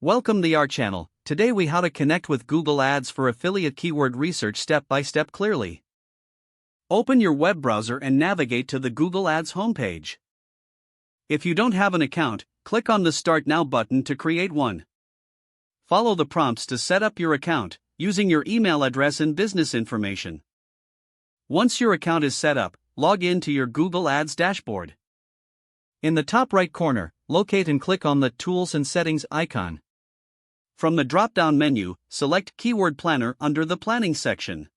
Welcome to our channel. Today we how to connect with Google Ads for affiliate keyword research step by step clearly. Open your web browser and navigate to the Google Ads homepage. If you don't have an account, click on the Start Now button to create one. Follow the prompts to set up your account, using your email address and business information. Once your account is set up, log in to your Google Ads dashboard. In the top right corner, locate and click on the Tools and Settings icon. From the drop-down menu, select Keyword Planner under the Planning section.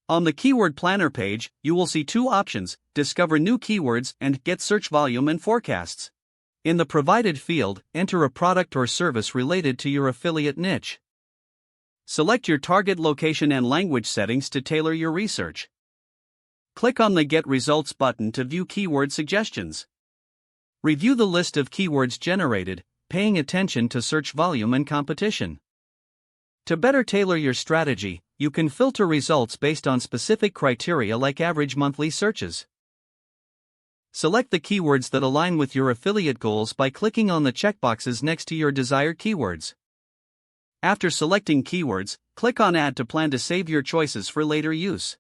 On the Keyword Planner page, you will see two options: Discover new keywords and Get search volume and forecasts. In the provided field, enter a product or service related to your affiliate niche. Select your target location and language settings to tailor your research. Click on the Get Results button to view keyword suggestions. Review the list of keywords generated, paying attention to search volume and competition. To better tailor your strategy, you can filter results based on specific criteria like average monthly searches. Select the keywords that align with your affiliate goals by clicking on the checkboxes next to your desired keywords. After selecting keywords, click on Add to plan to save your choices for later use.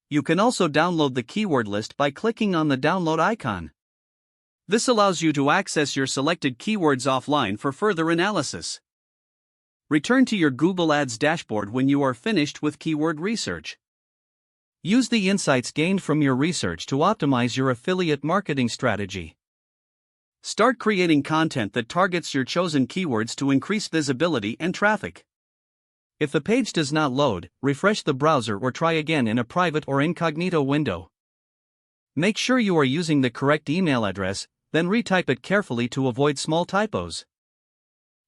You can also download the keyword list by clicking on the download icon. This allows you to access your selected keywords offline for further analysis. Return to your Google Ads dashboard when you are finished with keyword research. Use the insights gained from your research to optimize your affiliate marketing strategy. Start creating content that targets your chosen keywords to increase visibility and traffic. If the page does not load, refresh the browser or try again in a private or incognito window. Make sure you are using the correct email address, then retype it carefully to avoid small typos.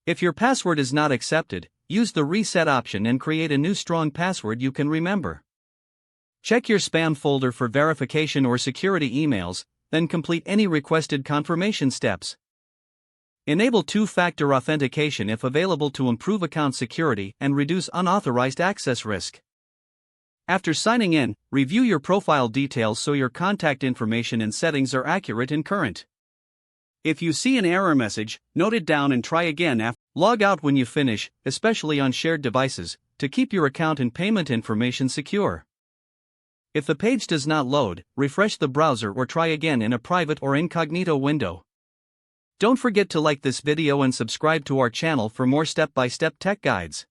If your password is not accepted, use the reset option and create a new strong password you can remember. Check your spam folder for verification or security emails, then complete any requested confirmation steps. Enable two-factor authentication if available to improve account security and reduce unauthorized access risk. After signing in, review your profile details so your contact information and settings are accurate and current. If you see an error message, note it down and try again. Log out when you finish, especially on shared devices, to keep your account and payment information secure. If the page does not load, refresh the browser or try again in a private or incognito window. Don't forget to like this video and subscribe to our channel for more step-by-step tech guides.